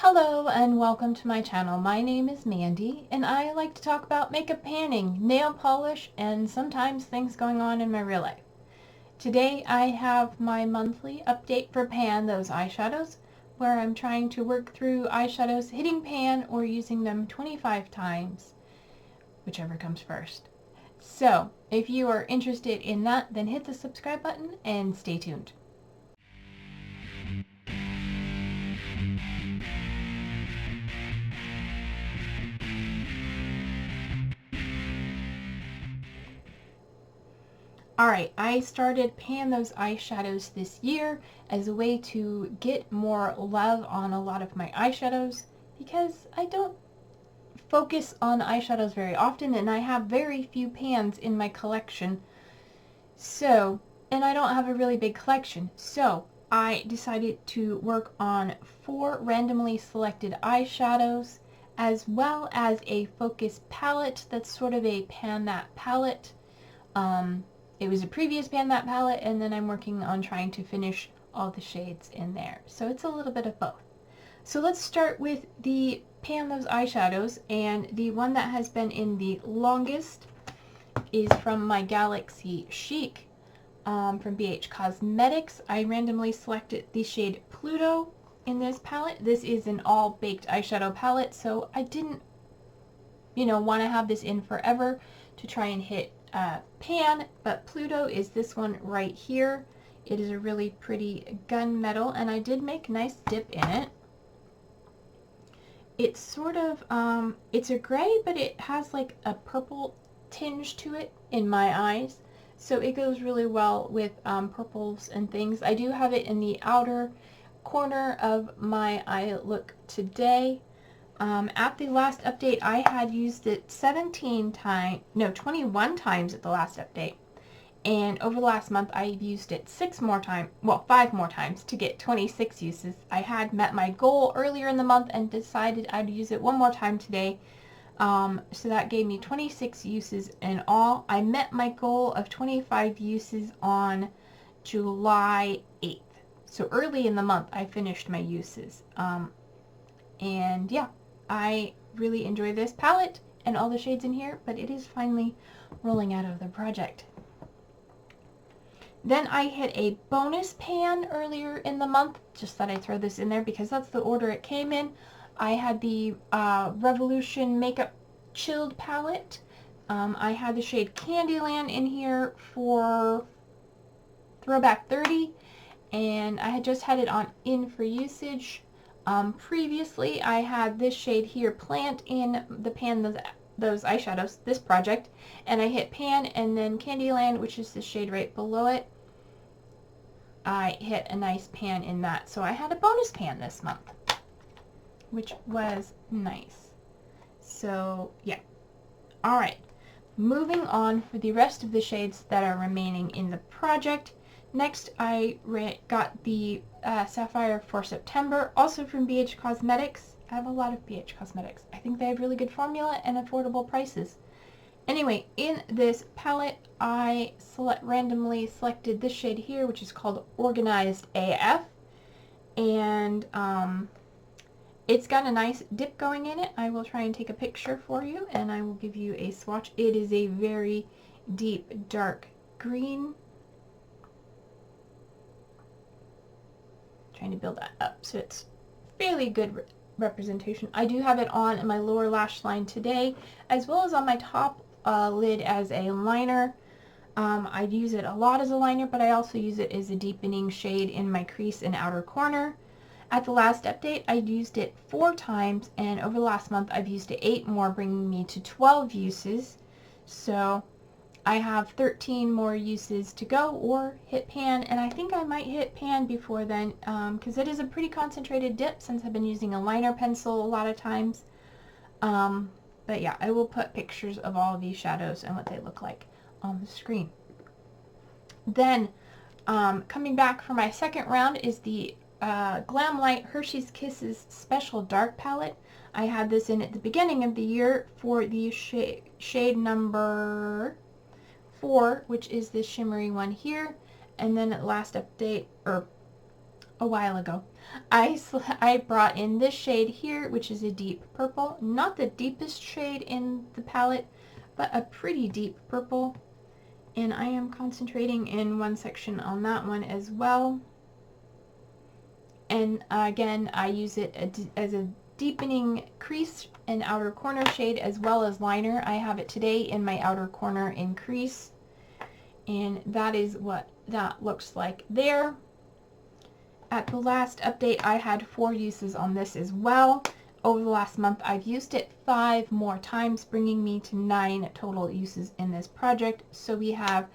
Hello and welcome to my channel. My name is Mandy and I like to talk about makeup panning, nail polish, and sometimes things going on in my real life. Today I have my monthly update for Pan Those Eyeshadows, where I'm trying to work through eyeshadows hitting pan or using them 25 times, whichever comes first. So if you are interested in that, then hit the subscribe button and stay tuned. Alright, I started Pan Those Eyeshadows this year as a way to get more love on a lot of my eyeshadows because I don't focus on eyeshadows very often and I have very few pans in my collection. And I don't have a really big collection. So I decided to work on 4 randomly selected eyeshadows as well as a focus palette that's sort of a pan that palette. It was a previous Pan That palette, and then I'm working on trying to finish all the shades in there. So it's a little bit of both. So let's start with the Pan Those Eyeshadows, and the one that has been in the longest is from my Galaxy Chic from BH Cosmetics. I randomly selected the shade Pluto in this palette. This is an all-baked eyeshadow palette, so I didn't, want to have this in forever to try and hit pan, but Pluto is this one right here. It is a really pretty gunmetal, and I did make a nice dip in it. It's sort of, it's a gray, but it has like a purple tinge to it in my eyes, so it goes really well with purples and things. I do have it in the outer corner of my eye look today. At the last update, I had used it 21 times at the last update. And over the last month, I've used it 5 more times to get 26 uses. I had met my goal earlier in the month and decided I'd use it one more time today. So that gave me 26 uses in all. I met my goal of 25 uses on July 8th. So early in the month, I finished my uses. And yeah. I really enjoy this palette and all the shades in here, but it is finally rolling out of the project. Then I hit a bonus pan earlier in the month. Just thought I'd throw this in there because that's the order it came in. I had the Revolution Makeup Chilled palette. I had the shade Candyland in here for Throwback 30, and I had just had it on in for usage. Previously, I had this shade here, Plant, in the Pan Those Eyeshadows, this project, and I hit Pan, and then Candyland, which is the shade right below it, I hit a nice pan in that. So I had a bonus pan this month, which was nice. So, yeah. Alright, moving on for the rest of the shades that are remaining in the project. Next, I got the Sapphire for September, also from BH Cosmetics. I have a lot of BH Cosmetics. I think they have really good formula and affordable prices. Anyway, in this palette, I randomly selected this shade here, which is called Organized AF. And it's got a nice dip going in it. I will try and take a picture for you, and I will give you a swatch. It is a very deep, dark green. Trying to build that up so it's fairly good representation. I do have it on in my lower lash line today, as well as on my top lid as a liner. I use it a lot as a liner, but I also use it as a deepening shade in my crease and outer corner. At the last update, I used it 4 times, and over the last month, I've used it 8 more, bringing me to 12 uses. So I have 13 more uses to go, or hit pan, and I think I might hit pan before then, because it is a pretty concentrated dip since I've been using a liner pencil a lot of times. But yeah, I will put pictures of all of these shadows and what they look like on the screen. Then, coming back for my second round is the Glam Light Hershey's Kisses Special Dark Palette. I had this in at the beginning of the year for the shade number 4, which is this shimmery one here, and then at last update, or a while ago. I brought in this shade here, which is a deep purple. Not the deepest shade in the palette, but a pretty deep purple. And I am concentrating in one section on that one as well. And again, I use it as a deepening crease and outer corner shade as well as liner. I have it today in my outer corner and crease. And that is what that looks like there. At the last update, I had 4 uses on this as well. Over the last month, I've used it 5 more times, bringing me to 9 total uses in this project. So we have,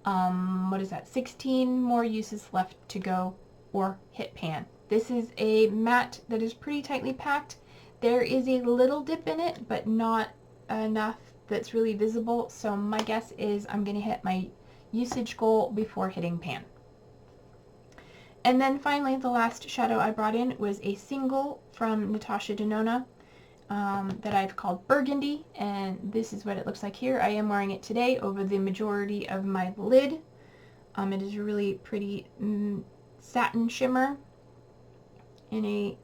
16 more uses left to go or hit pan. This is a matte that is pretty tightly packed. There is a little dip in it, but not enough that's really visible. So my guess is I'm going to hit my usage goal before hitting pan. And then finally, the last shadow I brought in was a single from Natasha Denona that I've called Burgundy, and this is what it looks like here. I am wearing it today over the majority of my lid. It is a really pretty satin shimmer in a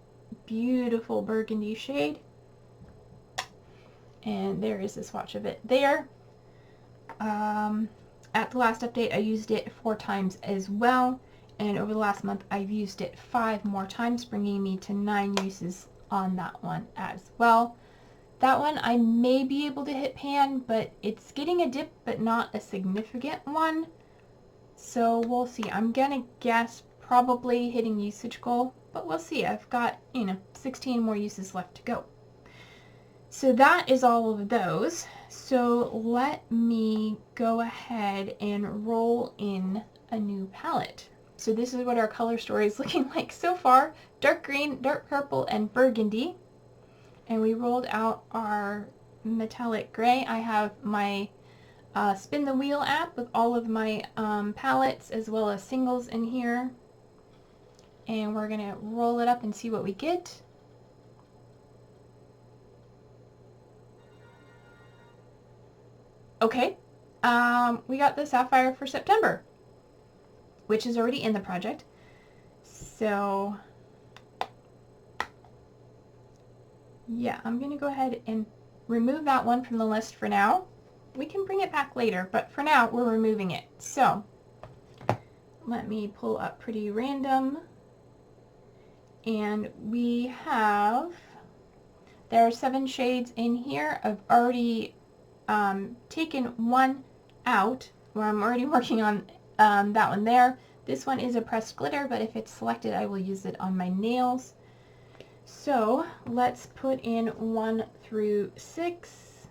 beautiful burgundy shade. And there is a swatch of it there. At the last update, I used it 4 times as well. And over the last month, I've used it 5 more times, bringing me to 9 uses on that one as well. That one I may be able to hit pan, but it's getting a dip, but not a significant one. So we'll see. I'm gonna guess probably hitting usage goal, but we'll see. I've got, 16 more uses left to go. So that is all of those. So let me go ahead and roll in a new palette. So this is what our color story is looking like so far. Dark green, dark purple, and burgundy. And we rolled out our metallic gray. I have my spin the wheel app with all of my palettes as well as singles in here. And we're going to roll it up and see what we get. Okay, we got the Sapphire for September, which is already in the project. So yeah, I'm going to go ahead and remove that one from the list for now. We can bring it back later, but for now we're removing it. So let me pull up Pretty Random. And we have, there are 7 shades in here. I've already taken one out where I'm already working on that one there. This one is a pressed glitter, but if it's selected, I will use it on my nails. So let's put in 1 through 6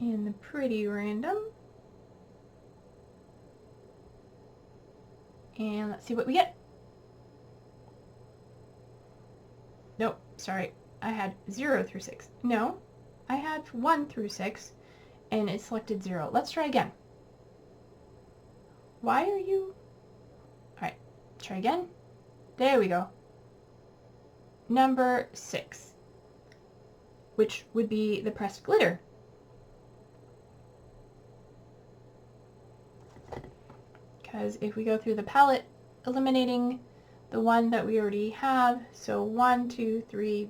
in the Pretty Random. And let's see what we get. Nope, sorry. I had 0 through 6. No, I had 1 through 6, and it selected 0. Let's try again. Why are you... Alright, try again. There we go. Number 6, which would be the pressed glitter. Because if we go through the palette, eliminating the one that we already have, so 1, 2, 3,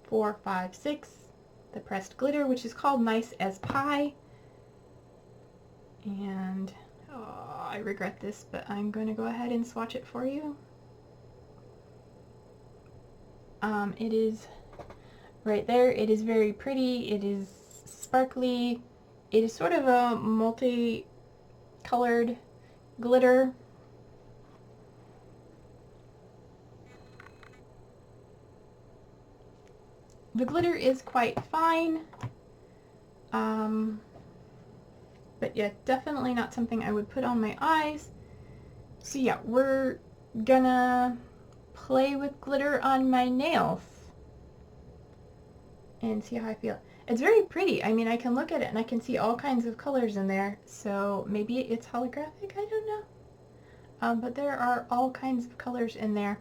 4, 5, 6, the pressed glitter, which is called Nice as Pie. And oh, I regret this, but I'm going to go ahead and swatch it for you. It is right there. It is very pretty. It is sparkly. It is sort of a multi-colored glitter. The glitter is quite fine, but yeah, definitely not something I would put on my eyes. So yeah, we're gonna play with glitter on my nails and see how I feel. It's very pretty. I mean, I can look at it and I can see all kinds of colors in there, so maybe it's holographic, I don't know. But there are all kinds of colors in there.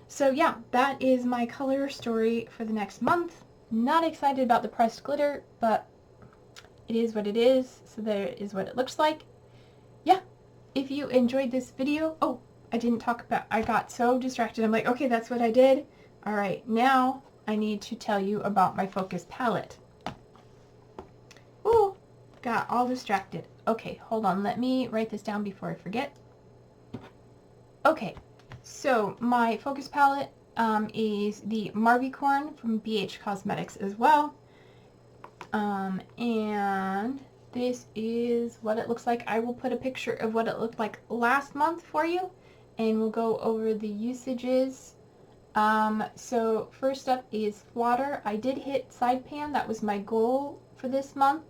So yeah, that is my color story for the next month. Not excited about the pressed glitter, but it is what it is. So there is what it looks like. Yeah, if you enjoyed this video, oh, I didn't talk about, I got so distracted. I'm like, okay, that's what I did. All right, now I need to tell you about my focus palette. Ooh, got all distracted. Okay, hold on. Let me write this down before I forget. Okay, so my focus palette is the Marvycorn from BH Cosmetics as well. And this is what it looks like. I will put a picture of what it looked like last month for you, and we'll go over the usages. So first up is water. I did hit side pan. That was my goal for this month.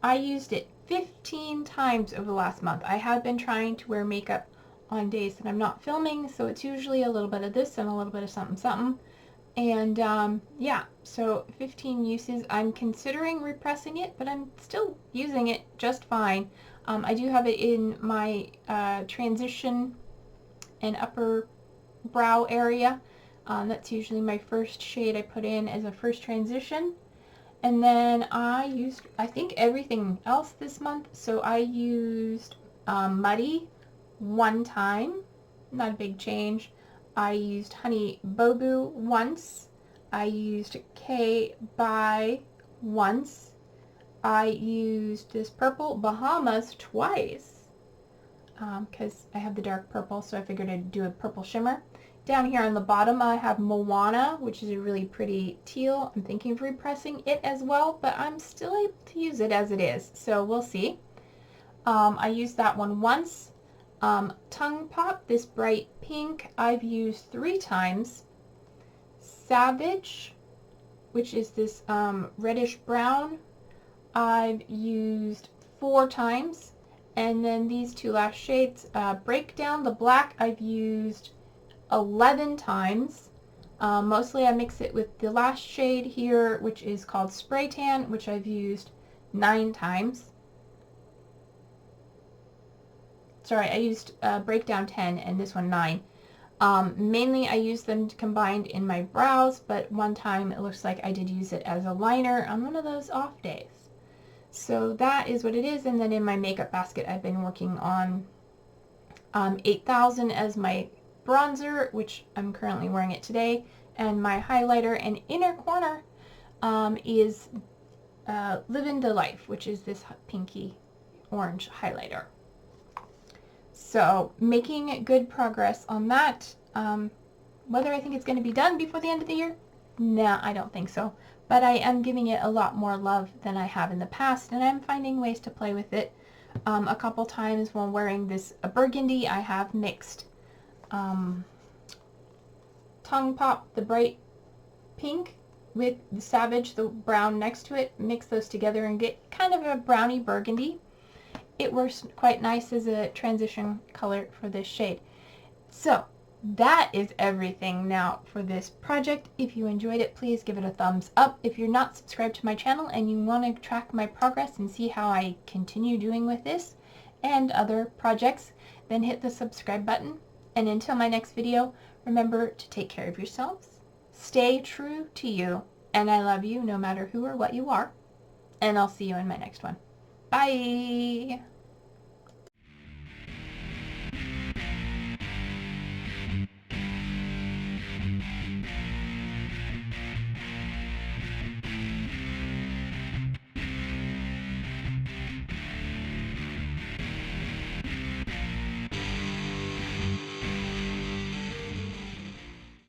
I used it 15 times over the last month. I have been trying to wear makeup on days that I'm not filming, so it's usually a little bit of this and a little bit of something something. And yeah, so 15 uses. I'm considering repressing it, but I'm still using it just fine. I do have it in my transition and upper brow area. That's usually my first shade I put in as a first transition. And then I used, I think, everything else this month. So I used Muddy one time, not a big change. I used Honey Bobu once. I used K by once. I used this purple Bahamas twice because I have the dark purple, so I figured I'd do a purple shimmer. Down here on the bottom I have Moana, which is a really pretty teal. I'm thinking of repressing it as well, but I'm still able to use it as it is, so we'll see. I used that one once. Tongue Pop, this bright pink, I've used 3 times. Savage, which is this reddish brown, I've used 4 times. And then these 2 last shades, Breakdown, the black, I've used 11 times. Mostly I mix it with the last shade here, which is called Spray Tan, which I've used 9 times. Sorry, I used Breakdown 10 and this one 9. Mainly I use them combined in my brows, but one time it looks like I did use it as a liner on one of those off days. So that is what it is. And then in my makeup basket I've been working on 8000 as my bronzer, which I'm currently wearing it today, and my highlighter and inner corner is Livin' the Life, which is this pinky orange highlighter. So making good progress on that. Whether I think it's going to be done before the end of the year? Nah, I don't think so. But I am giving it a lot more love than I have in the past, and I'm finding ways to play with it. A couple times while wearing this Burgundy, I have mixed Tongue Pop, the bright pink, with the Savage, the brown next to it. Mix those together and get kind of a brownie burgundy. It works quite nice as a transition color for this shade. So that is everything now for this project. If you enjoyed it, please give it a thumbs up. If you're not subscribed to my channel and you want to track my progress and see how I continue doing with this and other projects, then hit the subscribe button. And until my next video, remember to take care of yourselves, stay true to you, and I love you no matter who or what you are. And I'll see you in my next one. Bye!